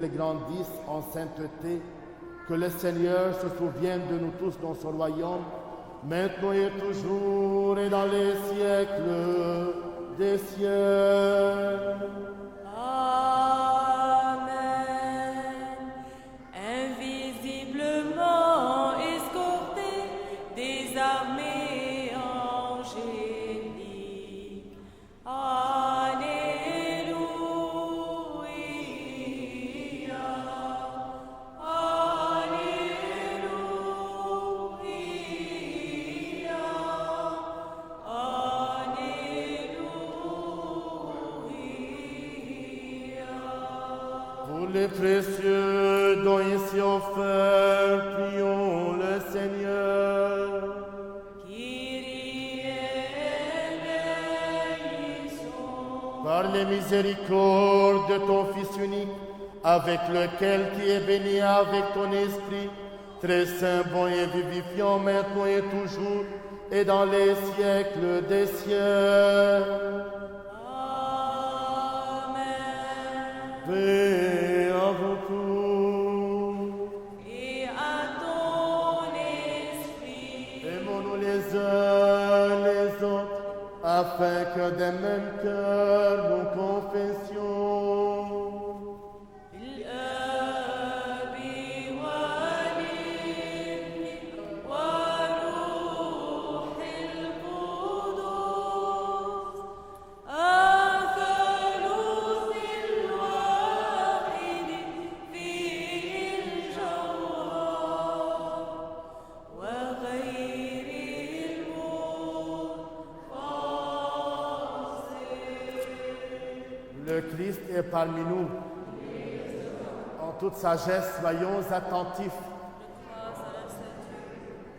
les grandissent en sainteté, que le Seigneur se souvienne de nous tous dans son royaume, maintenant et toujours et dans les siècles des siècles. Amen. Invisiblement escorté des armées angéliques. Alléluia. Alléluia. Alléluia. Pour les précieux dons ici offerts, prions le Seigneur. Kyrie eleison. Par les miséricordes de ton Fils unique, avec lequel tu es béni avec ton esprit, très saint, bon et vivifiant, maintenant et toujours, et dans les siècles des siècles. Amen. Paix à vous tous. Et à ton esprit. Aimons-nous les uns les autres, afin que d'un même cœur nous confessions. بالآب والابن والروح القدس الثالوث الواحد فيه الجوهر وغير المنفصل. Le Christ est parmi nous. En toute sagesse, soyons attentifs. Je crois à un seul Dieu,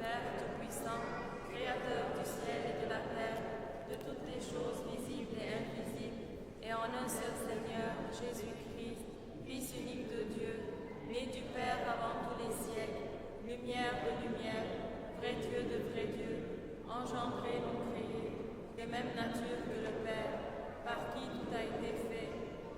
Père Tout-Puissant, Créateur du ciel et de la terre, de toutes les choses visibles et invisibles, et en un seul Seigneur, Jésus-Christ, Fils unique de Dieu, né du Père avant tous les siècles, lumière de lumière, vrai Dieu de vrai Dieu, engendré non créé, de même nature que le Père, par qui tout a été fait,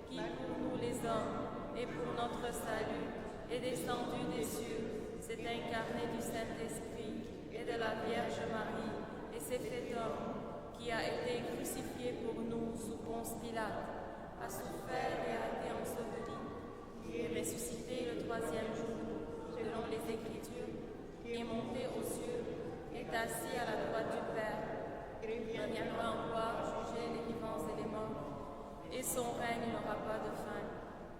qui pour nous les hommes et pour notre salut est descendu des cieux, s'est incarné du Saint-Esprit et de la Vierge Marie, et s'est fait homme, qui a été crucifié pour nous sous Ponce Pilate, a souffert et a été enseveli, qui est ressuscité le troisième jour, selon les Écritures, qui est monté aux cieux, est assis à la droite du Père, reviendra en gloire juger les vivants et les morts, et son règne n'aura pas de fin.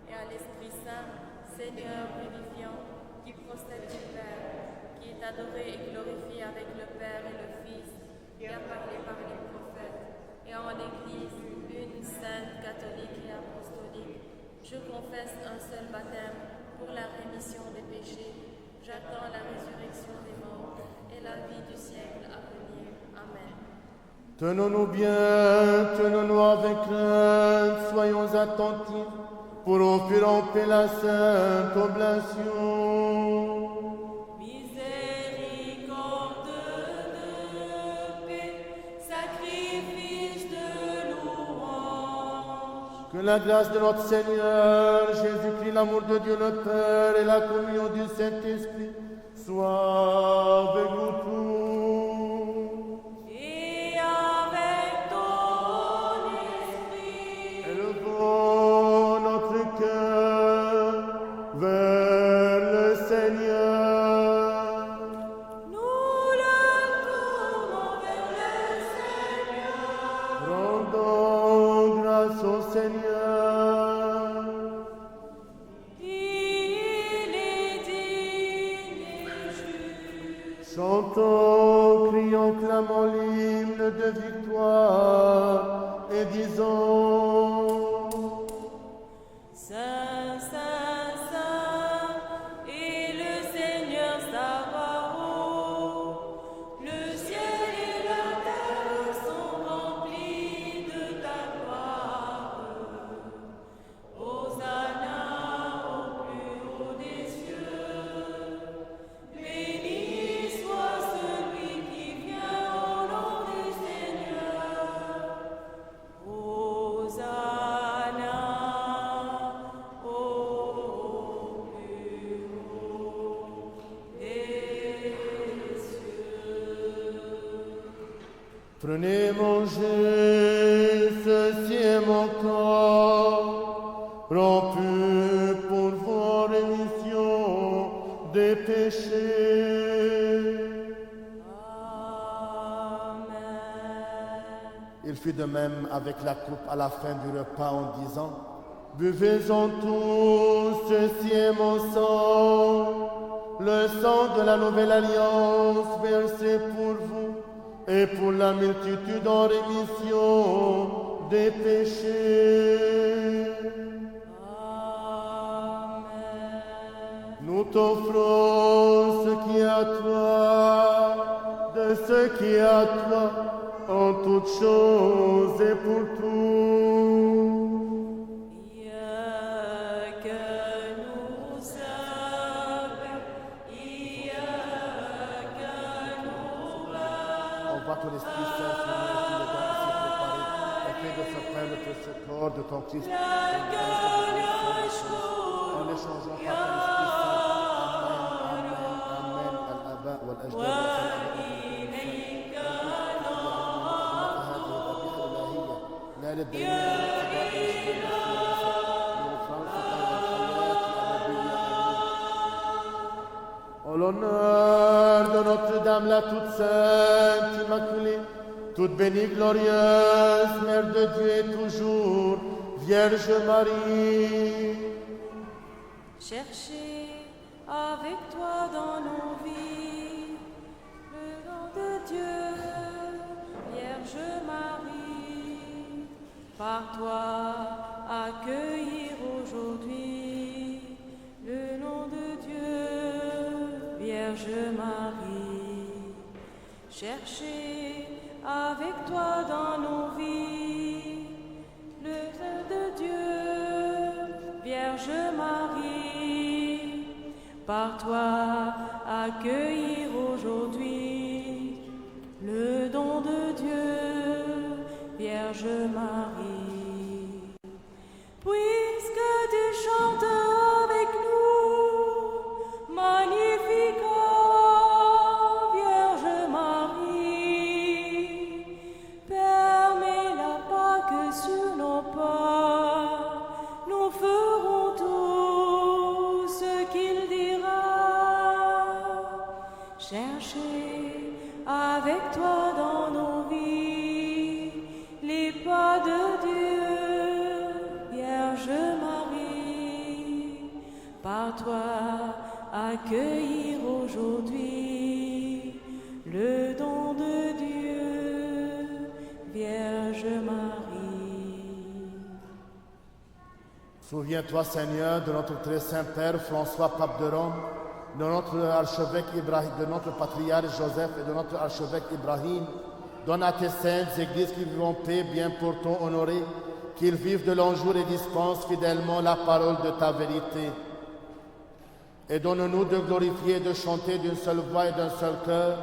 Et à l'Esprit Saint, Seigneur vivifiant, qui procède du Père, qui est adoré et glorifié avec le Père et le Fils, qui a parlé par les prophètes, et en l'Église, une sainte, catholique et apostolique. Je confesse un seul baptême pour la rémission des péchés. J'attends la résurrection des morts et la vie du siècle à venir. Amen. Tenons-nous bien, tenons-nous avec crainte, soyons attentifs pour offrir en paix la sainte oblation. Miséricorde de paix, sacrifice de louange. Que la grâce de notre Seigneur Jésus-Christ, l'amour de Dieu le Père et la communion du Saint-Esprit soient avec vous tous. Et avec ton esprit. Élevons notre cœur vers le Seigneur. Nous le tournons vers le Seigneur. Rendons grâce au Seigneur. Il est digne et juste. Chantons, crions, clamons l'hymne de victoire et disons: Saint, Saint, Saint, et le Seigneur Sabaoth. Le ciel et la terre sont remplis de ta gloire. Hosanna au plus haut des cieux. Béni soit celui qui vient au nom du Seigneur. Hosanna. Prenez, mangez, ceci est mon corps, rompu pour vos rémissions des péchés. Amen. Il fit de même avec la coupe à la fin du repas en disant, buvez-en tous, ceci est mon sang, le sang de la nouvelle alliance versé pour vous et pour la multitude en rémission des péchés. Amen. Nous t'offrons ce qui est à toi, de ce qui est à toi, en toutes choses et pour tout. Rien que nous servir, rien que nous battre. On voit ton Esprit Saint sur nous, tous les dons ici préparés, et fais de ce pain le précieux corps de ton Christ. En échangeant par ton Esprit Saint. Amen, amen, amen, al-Aba wal-Ajdad. لا للدين en l'honneur de Notre-Dame la toute sainte, immaculée, toute bénie, glorieuse, Mère de Dieu et toujours, Vierge Marie. Cherchez avec toi dans nos vies le nom de Dieu, Vierge Marie. Par toi, accueillir aujourd'hui le nom de Dieu, Vierge Marie. Cherchez avec toi dans nos vies le nom de Dieu, Vierge Marie. Par toi, accueillir aujourd'hui le don de Dieu, Vierge Marie. Puisque tu chantes avec nous, Magnificat, Vierge Marie, permets-la pas que sur nos pas, nous ferons tout ce qu'il dira. Cherchez avec toi dans nos vies les pas de Dieu, Vierge Marie. Par toi, accueillir aujourd'hui le don de Dieu, Vierge Marie. Souviens-toi, Seigneur, de notre très saint Père François, pape de Rome, de notre archevêque Ibrahim, de notre patriarche Joseph et de notre archevêque Ibrahim. Donne à tes saintes églises qui vivent en paix, bien portant, honorés, qu'ils vivent de longs jours et dispensent fidèlement la parole de ta vérité. Et donne-nous de glorifier et de chanter d'une seule voix et d'un seul cœur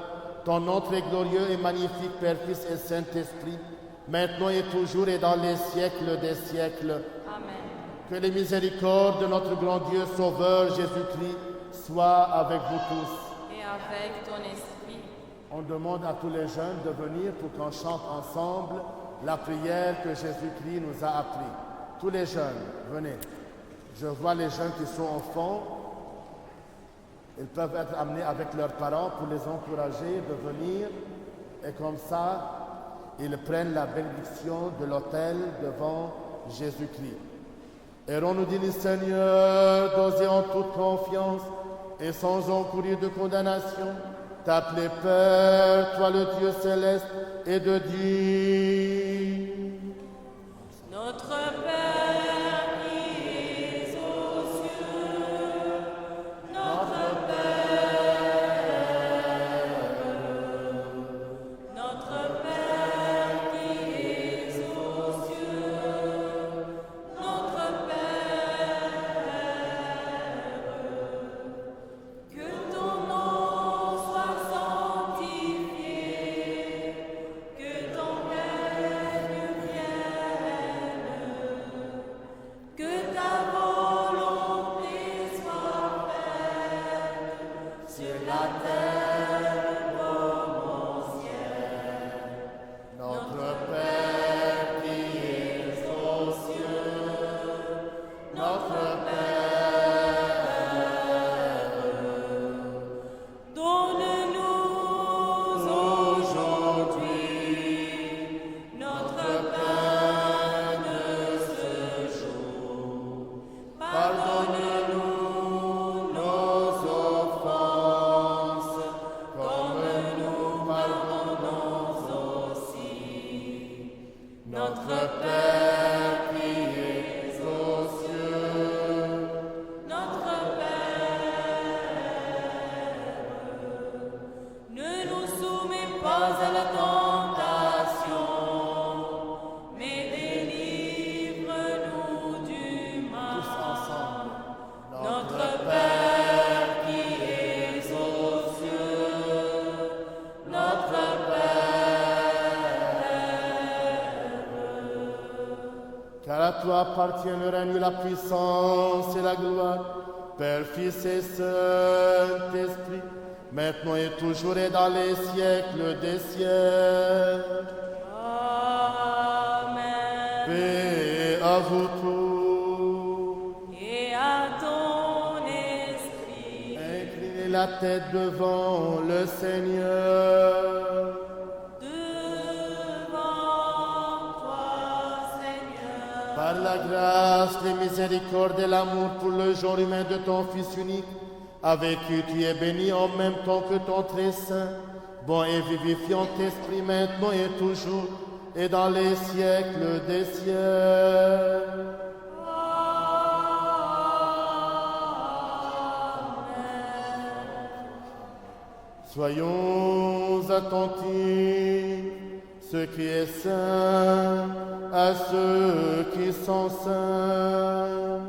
ton nom très glorieux et magnifique, Père, Fils et Saint-Esprit, maintenant et toujours et dans les siècles des siècles. Amen. Que les miséricordes de notre grand Dieu Sauveur Jésus-Christ soient avec vous tous. Et avec ton esprit. On demande à tous les jeunes de venir pour qu'on chante ensemble la prière que Jésus-Christ nous a appris. Tous les jeunes, venez. Je vois les jeunes qui sont au fond. Ils peuvent être amenés avec leurs parents pour les encourager de venir. Et comme ça, ils prennent la bénédiction de l'autel devant Jésus-Christ. Et on nous dit, le Seigneur, d'oser en toute confiance et sans encourir de condamnation, t'appeler Père, toi le Dieu céleste, et de dire: Notre Père qui es aux cieux, notre Père qui es aux cieux, notre Père, que ton nom soit sanctifié, que ton règne t'appartiennent le règne, la puissance et la gloire, Père, Fils et Saint-Esprit, maintenant et toujours et dans les siècles des siècles. Amen. Paix à vous tous. Et à ton esprit. Inclinez la tête devant le Seigneur. Par la grâce, les miséricordes et l'amour pour le genre humain de ton Fils unique, avec qui tu es béni en même temps que ton très saint, bon et vivifiant Esprit maintenant et toujours, et dans les siècles des siècles. Soyons attentifs, ce qui est saint, à ceux qui sont saints.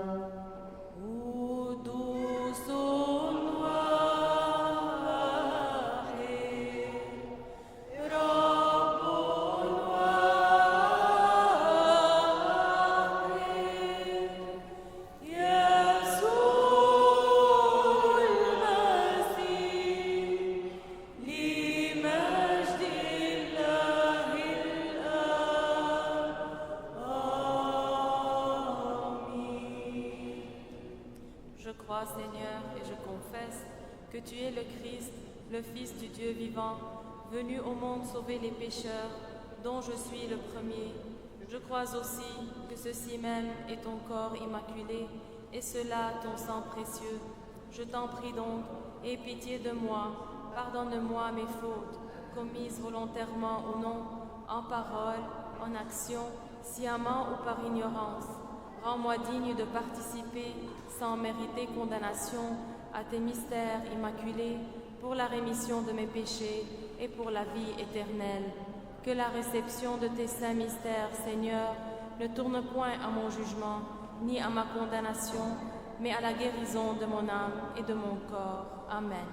Ô douce au noir et robe au noir et Yeshua le-Messie, l'image d'Illah Je crois, Seigneur, et je confesse que tu es le Christ, le Fils du Dieu vivant, venu au monde sauver les pécheurs, dont je suis le premier. Je crois aussi que ceci même est ton corps immaculé, et cela ton sang précieux. Je t'en prie donc, aie pitié de moi, pardonne-moi mes fautes, commises volontairement ou non, en parole, en action, sciemment ou par ignorance. Rends-moi digne de participer, sans mériter condamnation, à tes mystères immaculés, pour la rémission de mes péchés et pour la vie éternelle. Que la réception de tes saints mystères, Seigneur, ne tourne point à mon jugement, ni à ma condamnation, mais à la guérison de mon âme et de mon corps. Amen.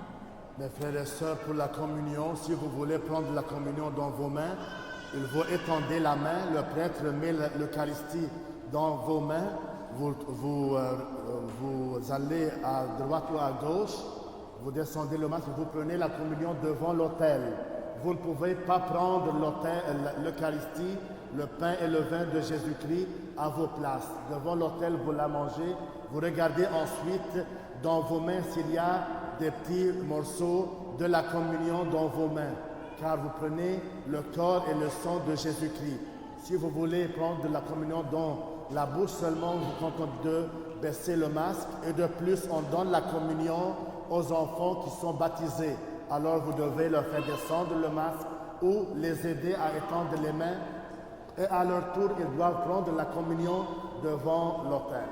Mes frères et sœurs, pour la communion, si vous voulez prendre la communion dans vos mains, il faut étendre la main, le prêtre met l'Eucharistie dans vos mains, vous allez à droite ou à gauche, vous descendez le masque, vous prenez la communion devant l'autel. Vous ne pouvez pas prendre l'Eucharistie, le pain et le vin de Jésus-Christ à vos places. Devant l'autel, vous la mangez. Vous regardez ensuite dans vos mains s'il y a des petits morceaux de la communion dans vos mains, car vous prenez le corps et le sang de Jésus-Christ. Si vous voulez prendre de la communion dans la bouche seulement, vous contentez de baisser le masque, et de plus, on donne la communion aux enfants qui sont baptisés. Alors vous devez leur faire descendre le masque ou les aider à étendre les mains, et à leur tour, ils doivent prendre la communion devant l'autel.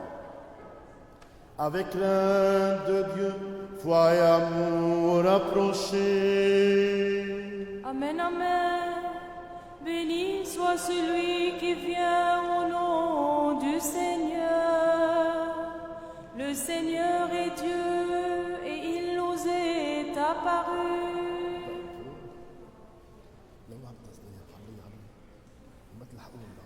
Avec crainte de Dieu, foi et amour approchés. Amen, amen. Béni soit celui qui vient au nom du Seigneur. Le Seigneur est Dieu et il nous est apparu.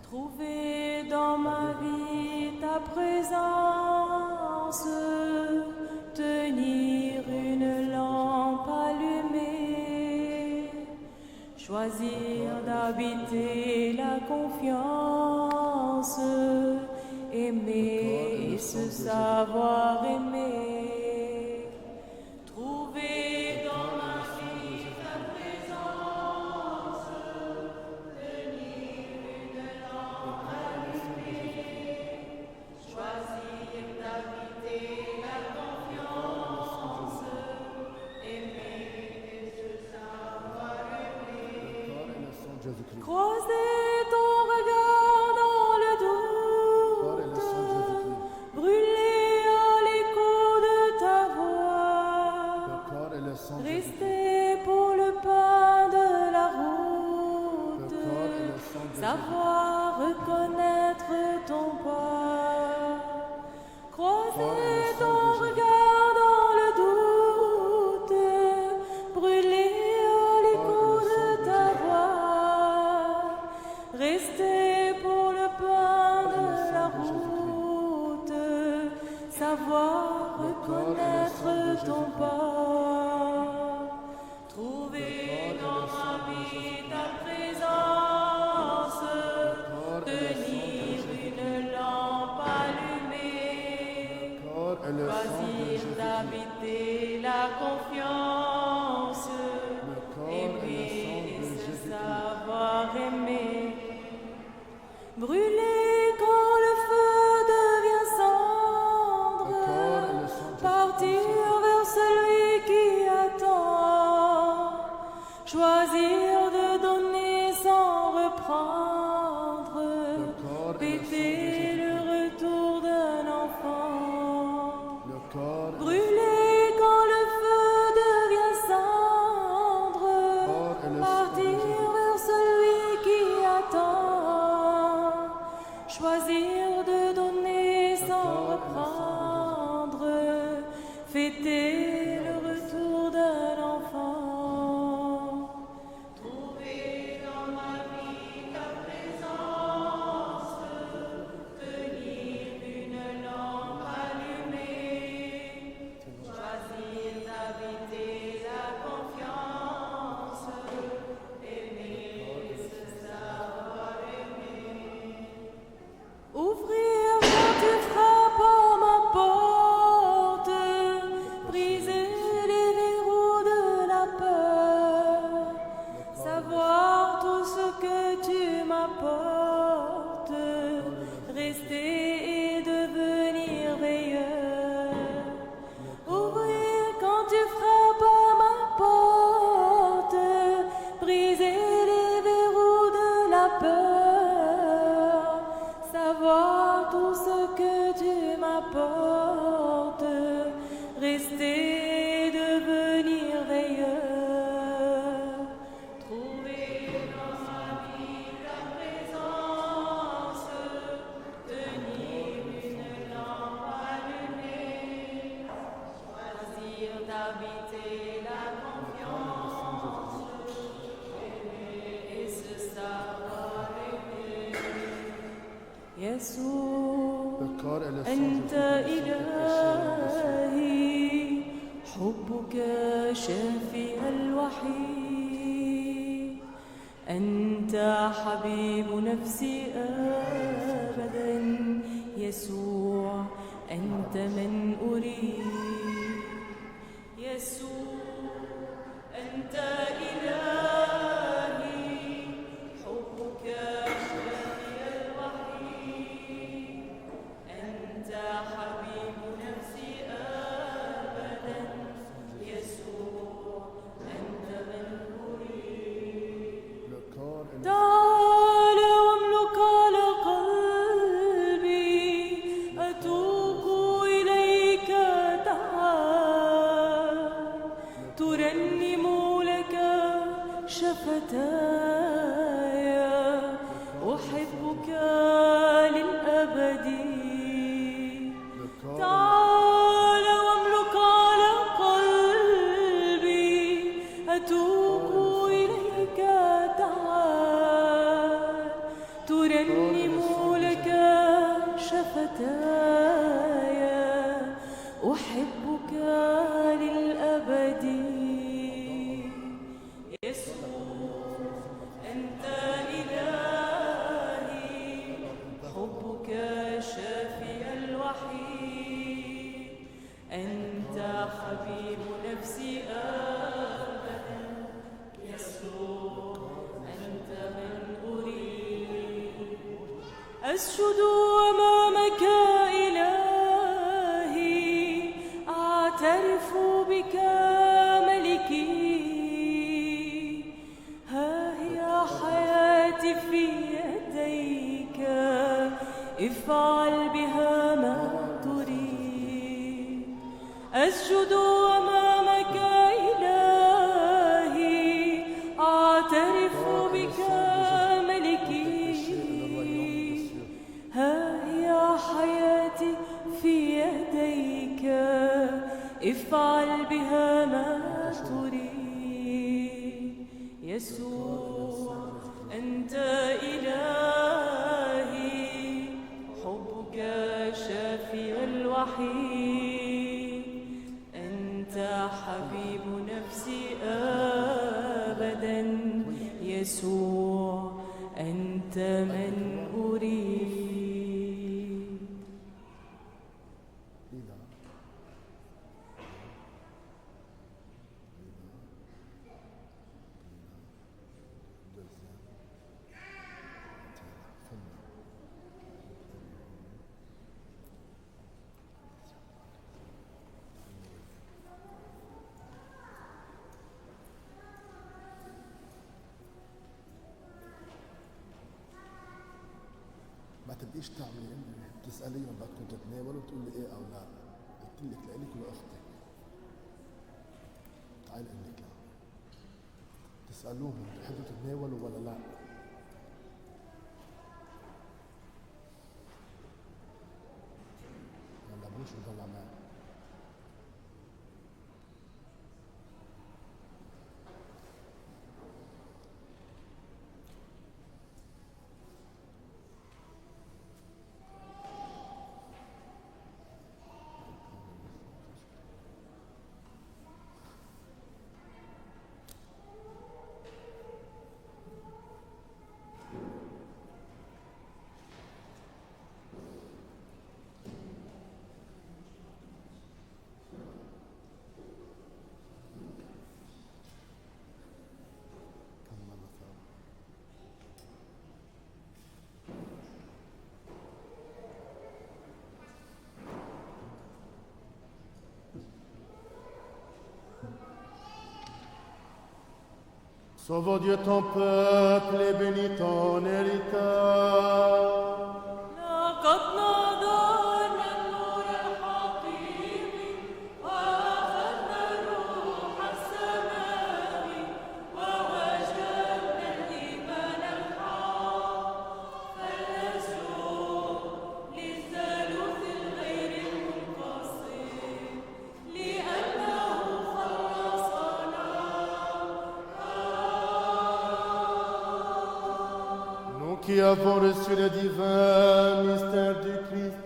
Trouver dans ma vie ta présence, tenir une lampe allumée, choisir d'habiter la confiance, aimer et se savoir aimer. Trouver dans ma vie ta présence, tenir une lampe allumée, choisir d'habiter la confiance, aimer et se savoir aimer. Croisez ton regard dans le doute, brûlez à l'écho reconnaître ton pas, trouver dans ma vie ta présence, tenir une lampe allumée, choisir d'habiter la confiance, aimer et se savoir aimer, brûler quand le feu devient cendre, partir vers celui qui attend, choisir de donner sans reprendre, fêter le retour d'un enfant, brûler quand le feu devient cendre, partir vers celui qui attend, choisir de donner sans reprendre, fêter le retour d'un enfant. Trouver dans ma vie ta présence, tenir une lampe allumée, choisir d'habiter la confiance, aimer et se savoir aimer. Ouvrir quand tu frappes à ma porte, briser les verrous de la peur, savoir tout ce que tu m'apportes, rester et devenir veilleur. Ouvrir quand tu frappes à ma porte, briser les verrous de la peur, savoir tout ce que tu m'apportes, rester et devenir veilleur. Trouver dans ma vie ta présence, tenir une lampe allumée, choisir d'habiter la confiance, aimer et se savoir aimer. يسوع أنت إلهي، حبك شافي الوحيد، أنت حبيب نفسي أبدا، يسوع أنت من أريد، يسوع أنت إلهي، حبك شافي الوحيد، أنت حبيب نفسي أبدا، يسوع أنت من أريد. تعال واملك على قلبي، أتوب إليك، تعال ترنم لك شفتاي، أحبك للأبد. تعال واملك على قلبي، أتوب إليك، تعال ترنم لك شفتاي، أحبك للأبد. يسوع أنت إلهي، حبك شافي الوحيد، أنت حبيب نفسي أبدا، يسوع أنت من أريد. أسجد أمامك إلهي، أعترف بك ملكي، ها هي حياتي في يديك، افعل بها ما تريد. أسجد أمامك إلهي، أعترف بك ملكي، ها هي حياتي في يديك، افعل بها ما تريد. يسوع أنت إلهي، حبك شافي الوحيد، يسوع أنت من أريد. ما تبقيش تعملي انت بتساليهم بدكم تتناولوا بتقول لي ايه او لا. قلت لك لإلك ولاختك تعالي اقول لك لا. تسالوهم بتحبوا تتناولوا ولا لا. ما نلعبوش ونضل معاه. Sauve, oh Dieu, ton peuple et bénis ton héritage. لقد نظر من نور الحقيقي وأخذنا الروح السماوي ووجدنا الإيمان الحق فلنسجد للثالوث الغير المنفصل لأنه خلصنا. Nous qui avons reçu le divin mystère du Christ,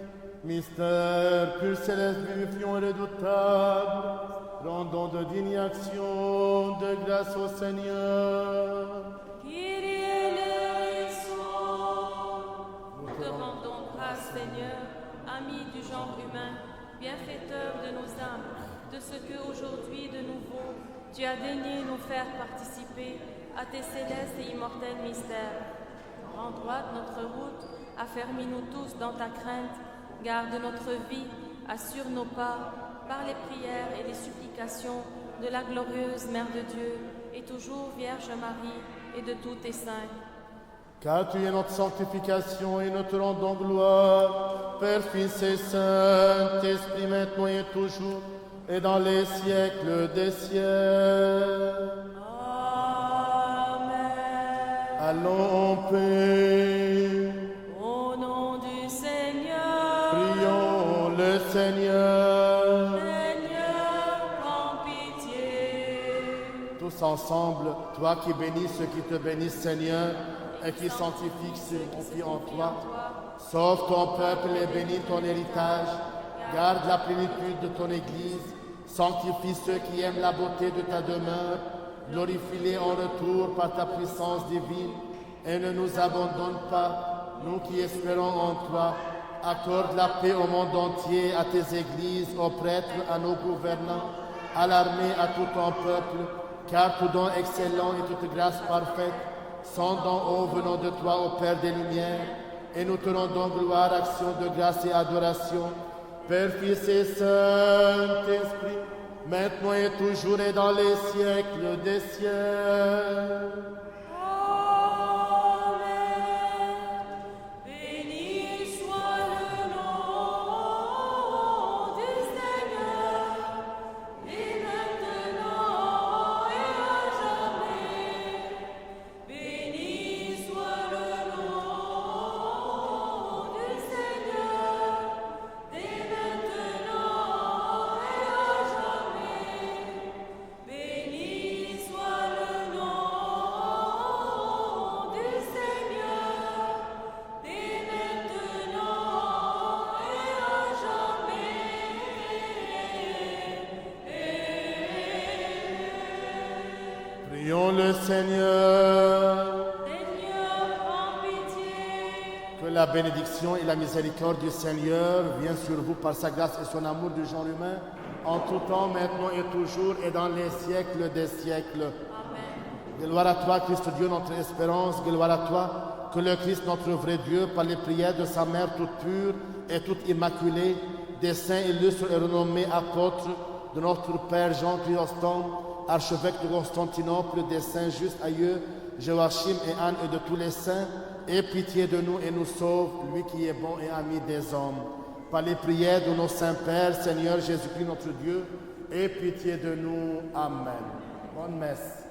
mystère pur, céleste, vivifiant et redoutable, rendons de dignes actions de grâce au Seigneur. Kyrie eleison. Nous te rendons grâce, Seigneur, ami du genre humain, bienfaiteur de nos âmes, de ce que aujourd'hui de nouveau tu as daigné nous faire participer à tes célestes et immortels mystères. Rends droite notre route, affermis-nous tous dans ta crainte, garde notre vie, assure nos pas par les prières et les supplications de la glorieuse Mère de Dieu et toujours Vierge Marie et de tous tes saints. Car tu es notre sanctification et nous te rendons gloire, Père, Fils et Saint-Esprit, maintenant et toujours, et dans les siècles des siècles. Amen. Allons en paix, Au nom du Seigneur, prions le Seigneur. Seigneur, prends pitié. Tous ensemble, toi qui bénis ceux qui te bénissent, Seigneur, et qui sanctifient ceux qui confient en toi, sauve ton peuple et bénis ton héritage, garde la plénitude de ton Église, sanctifie ceux qui aiment la beauté de ta demeure, glorifie-les en retour par ta puissance divine, et ne nous abandonne pas, nous qui espérons en toi. Accorde la paix au monde entier, à tes églises, aux prêtres, à nos gouvernants, à l'armée, à tout ton peuple, car tout don excellent et toute grâce parfaite sont d'en haut venant de toi, ô Père des Lumières, et nous te rendons gloire, action de grâce et adoration, Père, Fils et Saint-Esprit, maintenant et toujours et dans les siècles des siècles. Amen. Béni soit le nom du Seigneur, et maintenant et à jamais. Béni soit le nom du Seigneur, et maintenant et à jamais. Béni soit le nom du Seigneur, dès maintenant et à jamais. Prions le Seigneur. la bénédiction et la miséricorde du Seigneur viennent sur vous par sa grâce et son amour du genre humain, en tout temps, maintenant et toujours, et dans les siècles des siècles. Amen. Gloire à toi, Christ Dieu, notre espérance. Gloire à toi, que le Christ, notre vrai Dieu, par les prières de sa mère toute pure et toute immaculée, des saints illustres et renommés apôtres de notre Père Jean Chrysostome, archevêque de Constantinople, des saints justes aïeux, Joachim et Anne et de tous les saints, aie pitié de nous et nous sauve, lui qui est bon et ami des hommes. Par les prières de nos saints pères, Seigneur Jésus-Christ notre Dieu, aie pitié de nous. Amen. Bonne messe.